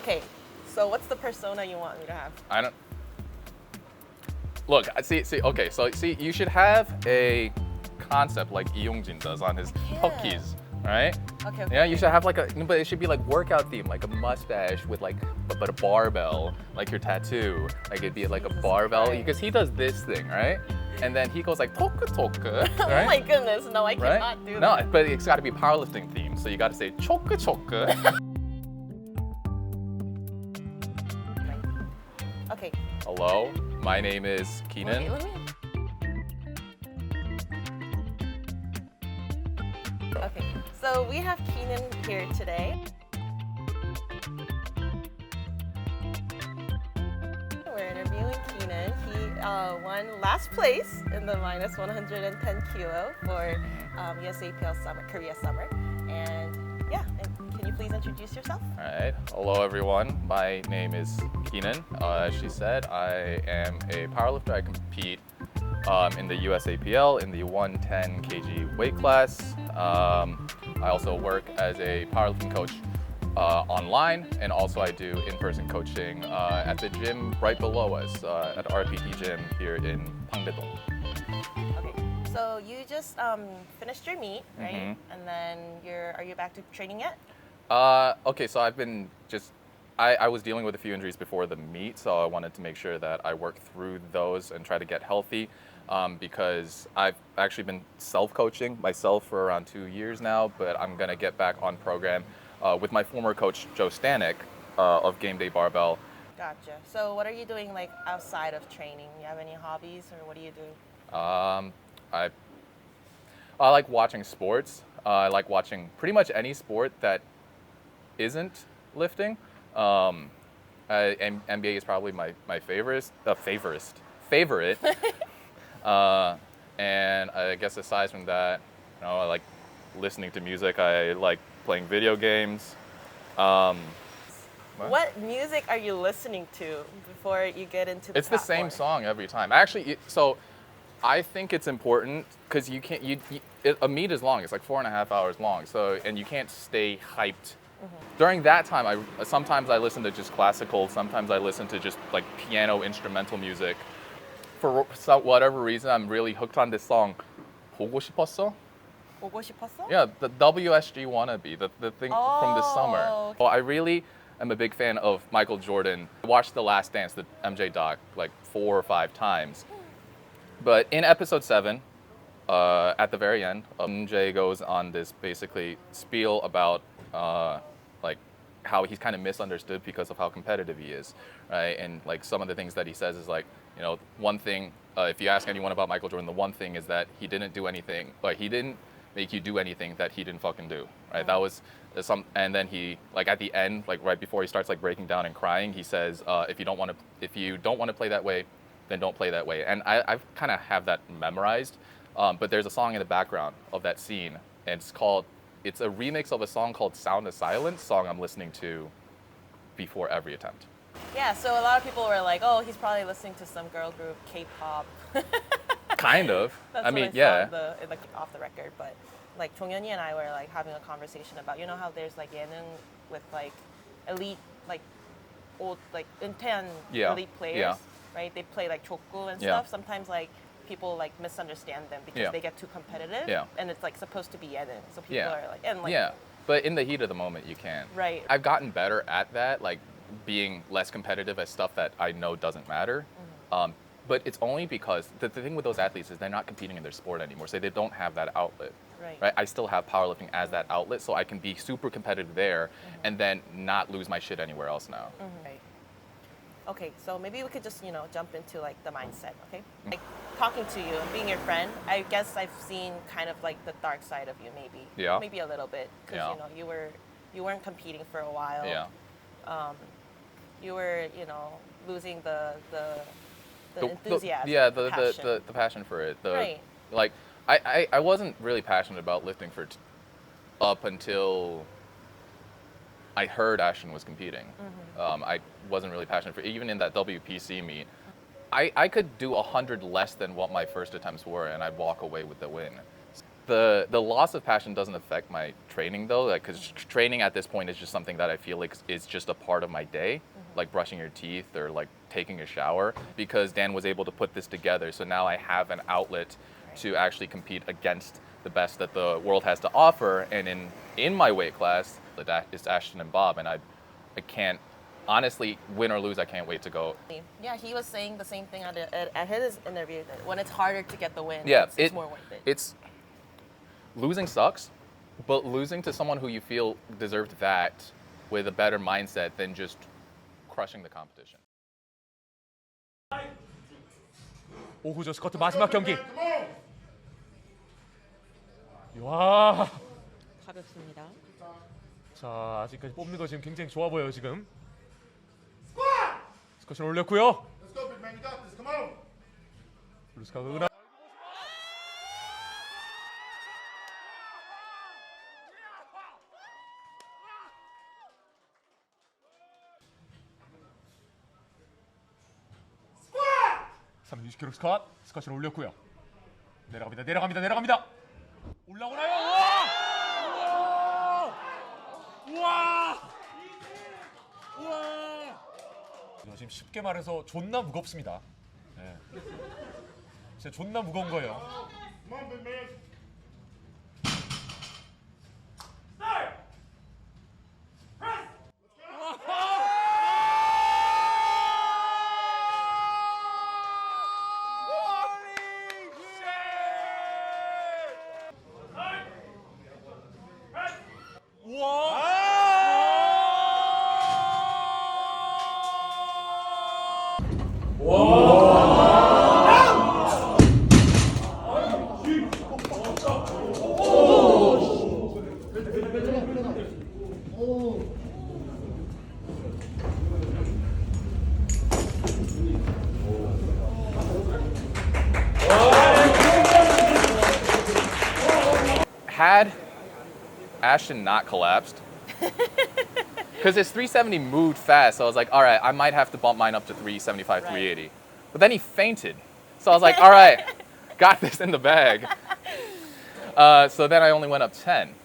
Okay, so what's the persona you want me to have? I don't. Look, okay, so see, you should have a concept like Lee Yongjin does on his hookies, right? Okay. Yeah, you should have like but it should be like workout theme, like a mustache with like, but a barbell, like your tattoo. Like it'd be like a barbell, because he does this thing, right? And then he goes like toku toku, right? Oh my goodness, no, I Right? cannot do No, that. but it's got to be powerlifting theme, so you got to say choku choku. Okay. Hello, my name is Keenan. Wait, let me... Okay, so we have Keenan here today. We're interviewing Keenan. He won last place in the minus 110 kilo for USAPL Summer, Korea Summer. And yeah, and can you please introduce yourself? All right. Hello, everyone. My name is Keenan. As she said, I am a powerlifter. I compete in the USAPL in the 110 kg weight class. I also work as a powerlifting coach online, and also I do in-person coaching at the gym right below us at RPT Gym here in Pangdae-dong. Okay, so you just finished your meet, right? Mm-hmm. And then are you back to training yet? Okay, so I've been I was dealing with a few injuries before the meet, so I wanted to make sure that I work through those and try to get healthy, because I've actually been self-coaching myself for around 2 years now, but I'm gonna get back on program with my former coach, Joe Stanek of Game Day Barbell. Gotcha. So what are you doing like outside of training? You have any hobbies or what do you do? I like watching sports. I like watching pretty much any sport that isn't lifting. NBA is probably my favorite. And I guess aside from that, I like listening to music. I like playing video games. What music are you listening to before you get into the It's the same song every time. Actually, so I think it's important because you can't. A meet is long. It's like 4.5 hours long. So and you can't stay hyped. During that time, sometimes I listen to just classical. Sometimes I listen to just like piano instrumental music. For whatever reason, I'm really hooked on this song. 보고 싶었어? 보고 싶었어? Yeah, the WSG Wannabe, the thing from this summer. Okay. Well, I really am a big fan of Michael Jordan. I watched The Last Dance, the MJ doc, like 4 or 5 times. But in episode 7, at the very end, MJ goes on this basically spiel about like how he's kind of misunderstood because of how competitive he is, right? And like some of the things that he says is like, one thing, if you ask anyone about Michael Jordan, the one thing is that he didn't do anything, like he didn't make you do anything that he didn't fucking do, right? That was and then he, like at the end, like right before he starts like breaking down and crying, he says, if you don't want to play that way, then don't play that way. And I kind of have that memorized, but there's a song in the background of that scene, and it's a remix of a song called Sound of Silence, song I'm listening to before every attempt. Yeah, so a lot of people were like, oh, he's probably listening to some girl group, K-pop. Kind of. That's I mean, what I yeah. saw in the off the record, but like Chongyunyi and I were like having a conversation about, how there's like ye능 with like elite, like old, like intense elite players, right? They play like chokgu and stuff. Sometimes like people like misunderstand them because they get too competitive, and it's like supposed to be ye능. So people are like, and like, but in the heat of the moment, you can. Right. I've gotten better at that, like being less competitive at stuff that I know doesn't matter. But it's only because the thing with those athletes is they're not competing in their sport anymore, so they don't have that outlet. Right? I still have powerlifting as that outlet, so I can be super competitive there and then not lose my shit anywhere else now. Right. Okay, so maybe we could just, jump into like the mindset, okay? Like talking to you and being your friend, I guess I've seen kind of like the dark side of you maybe. Yeah. Maybe a little bit, because you weren't competing for a while. Yeah. You were, losing the enthusiasm. The passion for it. Right. Like I wasn't really passionate about lifting up until I heard Ashton was competing. I wasn't really passionate for it. Even in that WPC meet. I could do 100 less than what my first attempts were, and I'd walk away with the win. The loss of passion doesn't affect my training though, like, because training at this point is just something that I feel like is just a part of my day, like brushing your teeth or like taking a shower, because Dan was able to put this together. So now I have an outlet to actually compete against the best that the world has to offer. And in my weight class, it's Ashton and Bob, and I can't, honestly, win or lose, I can't wait to go. Yeah, he was saying the same thing at his interview, that when it's harder to get the win, yeah, it's more worth it. It's losing sucks, but losing to someone who you feel deserved that with a better mindset than just crushing the competition. 오후저 스쿼트 마지막 경기. 와. 가볍습니다. 자, 아직까지 뽑는 거 지금 굉장히 좋아 보여요, 지금. 스쿼트를 올렸고요. 루스카가 은하. (3 60kg) 스쿼트를 올렸고요. 내려갑니다. 올라오나요? 우와! 지금 쉽게 말해서 존나 무겁습니다. 네. 진짜 존나 무거운 거예요. Had Ashton not collapsed, because his 370 moved fast, so I was like, all right, I might have to bump mine up to 375, 380. But then he fainted, so I was like, all right, got this in the bag. So then I only went up 10.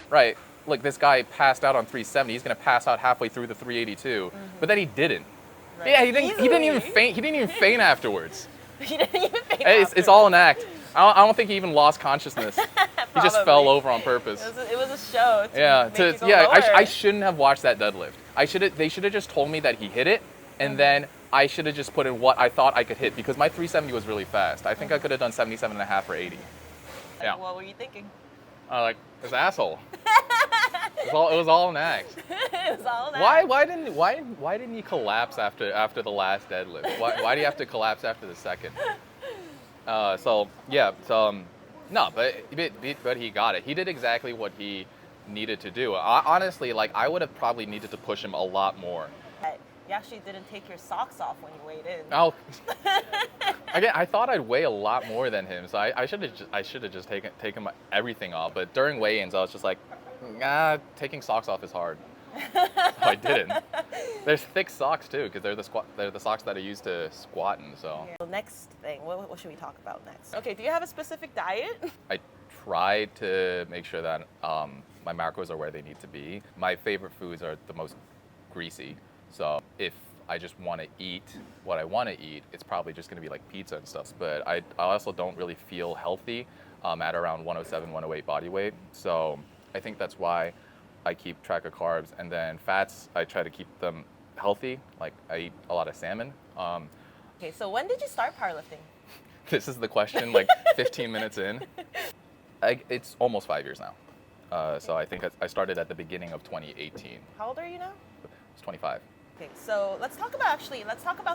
Right, look, this guy passed out on 370. He's gonna pass out halfway through the 382, but then he didn't. Right. Yeah, he didn't even faint. He didn't even faint afterwards. He didn't even faint. It's all an act. I don't think he even lost consciousness. He just fell over on purpose. It was a show. I shouldn't have watched that deadlift. They should have just told me that he hit it, and then I should have just put in what I thought I could hit, because my 370 was really fast. I think I could have done 77.5 or 80. Yeah. What were you thinking? Like, this asshole. It was all an act. It was all an act. Why didn't he collapse after the last deadlift? Why do you have to collapse after the second? No, but he got it. He did exactly what he needed to do. Honestly, like, I would have probably needed to push him a lot more. You actually didn't take your socks off when you weighed in. Oh, again, I thought I'd weigh a lot more than him, so I should have just taken everything off. But during weigh-ins, I was just like, taking socks off is hard. So I didn't. There's thick socks too, because they're the socks that I use to squat in. So. Yeah. Next thing, what should we talk about next? Okay, do you have a specific diet? I tried to make sure that my macros are where they need to be. My favorite foods are the most greasy. So if I just want to eat what I want to eat, it's probably just going to be like pizza and stuff. But I also don't really feel healthy at around 107, 108 body weight. So I think that's why I keep track of carbs. And then fats, I try to keep them healthy. Like, I eat a lot of salmon. Okay, so when did you start powerlifting? This is the question, like 15 minutes in. It's almost 5 years now. So I think I started at the beginning of 2018. How old are you now? It's 25. Okay, so let's talk about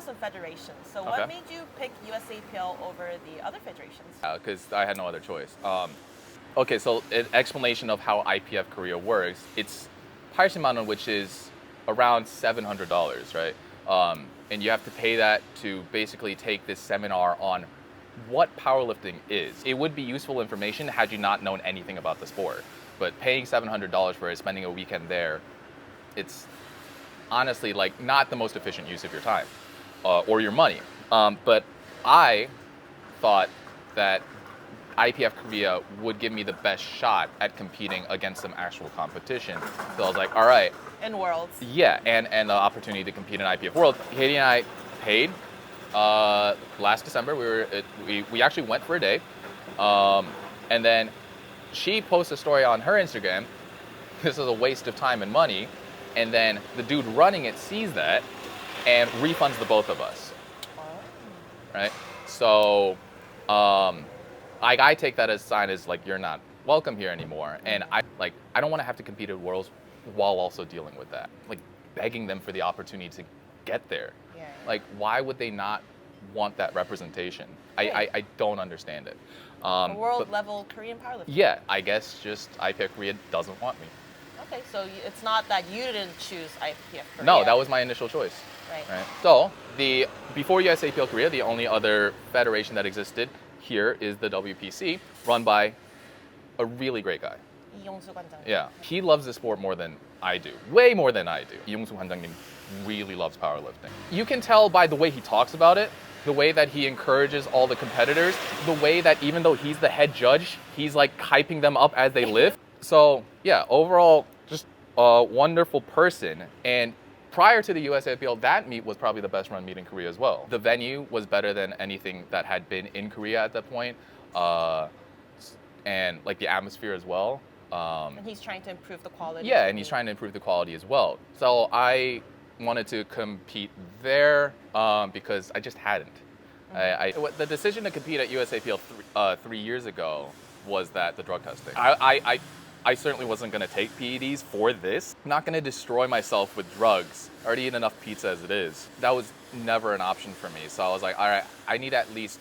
some federations. So what made you pick USAPL over the other federations? Because I had no other choice. Okay, so an explanation of how IPF Korea works. It's 80만 won, which is around $700, right? And you have to pay that to basically take this seminar on what powerlifting is. It would be useful information had you not known anything about the sport. But paying $700 for it, spending a weekend there, it's honestly like not the most efficient use of your time or your money. But I thought that IPF Korea would give me the best shot at competing against some actual competition. So I was like, all right. In Worlds. Yeah, and the opportunity to compete in IPF World. Katie and I paid last December. We actually went for a day, and then she posts a story on her Instagram. This is a waste of time and money, and then the dude running it sees that and refunds the both of us. Right? So, I take that as a sign as like you're not welcome here anymore, and I don't want to have to compete at Worlds while also dealing with that, like begging them for the opportunity to get there. Yeah. Like, why would they not want that representation? I don't understand it. World level Korean powerlifting. Yeah, I guess just IPF Korea doesn't want me. Okay, so it's not that you didn't choose IPF Korea. No, that was my initial choice. Right. So before USAPL Korea, the only other federation that existed here is the WPC, run by a really great guy. 이용수 관장님. Yeah, he loves the sport more than I do, way more than I do. 이용수 관장님 really loves powerlifting. You can tell by the way he talks about it, the way that he encourages all the competitors, the way that even though he's the head judge, he's like hyping them up as they lift. So yeah, overall, just a wonderful person. And prior to the USAPL, that meet was probably the best run meet in Korea as well. The venue was better than anything that had been in Korea at that point, and like the atmosphere as well. And he's trying to improve the quality. Yeah, and he's trying to improve the quality as well. So I wanted to compete there because I just hadn't. The decision to compete at USAPL 3 years ago was that the drug testing. I certainly wasn't going to take PEDs for this. I'm not going to destroy myself with drugs. I already eat enough pizza as it is. That was never an option for me. So I was like, all right, I need to at least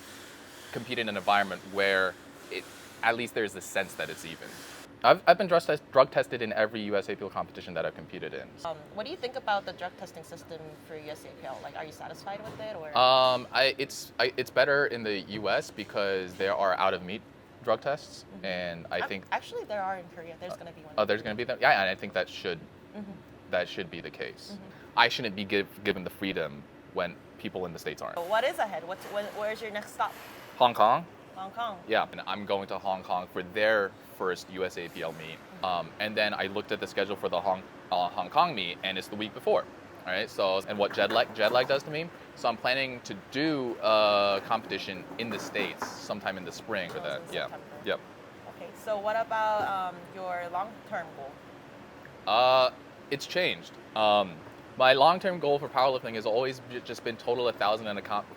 compete in an environment where at least there's a sense that it's even. I've been drug tested in every USAPL competition that I've competed in. What do you think about the drug testing system for USAPL? Like, are you satisfied with it, or? It's better in the US because there are out of meet drug tests, and I think actually there are in Korea. There's going to be one. Oh, there's going to be that. Yeah, and I think that should be the case. I shouldn't be given the freedom when people in the States aren't. What is ahead? Where's your next stop? Hong Kong. Hong Kong. Yeah, and I'm going to Hong Kong for their first USAPL meet, and then I looked at the schedule for the Hong Kong meet, and it's the week before. All right, so and what jet lag does to me. So I'm planning to do a competition in the States sometime in the spring for that. Yeah. Yep. Okay. So what about your long-term goal? It's changed. My long-term goal for powerlifting has always just been total 1,000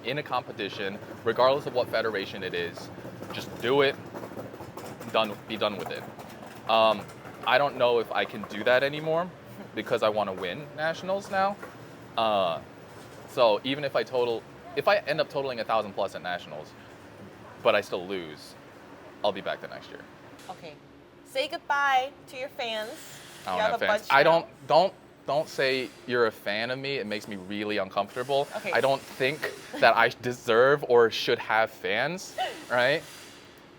in a competition, regardless of what federation it is. Just do it. Be done with it. I don't know if I can do that anymore because I want to win nationals now. So even if I end up totaling 1,000 plus at nationals, but I still lose, I'll be back the next year. Okay. Say goodbye to your fans. I don't have fans. Don't say you're a fan of me. It makes me really uncomfortable. Okay. I don't think that I deserve or should have fans, right?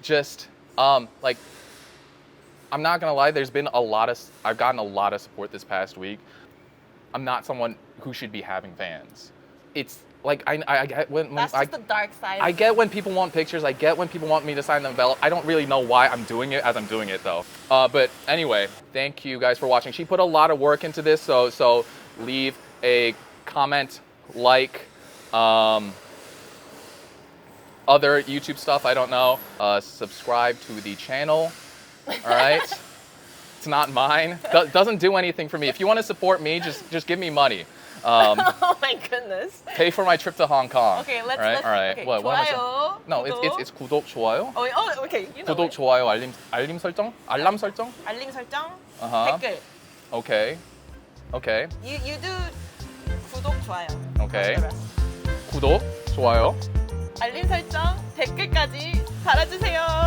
Just like, I'm not gonna lie. I've gotten a lot of support this past week. I'm not someone who should be having fans. It's like I get when that's just the dark side. I get when people want pictures. I get when people want me to sign them belt. I don't really know why I'm doing it as I'm doing it though. But anyway, thank you guys for watching. She put a lot of work into this, so leave a comment, like, other YouTube stuff. I don't know. Subscribe to the channel. All right. It's not mine. Doesn't do anything for me. If you want to support me, just give me money. Oh my goodness. Pay for my trip to Hong Kong. Okay, let's. All right. Okay, What am I saying? 좋아요. No, it's 구독, 좋아요. Oh, okay. You know 구독, it. 좋아요, 알림 설정? 알람 설정? 알림 설정. Uh-huh. 댓글. Okay. You do 구독 좋아요. Okay. What's the rest? 구독, 좋아요. 알림 설정, 댓글까지 달아주세요.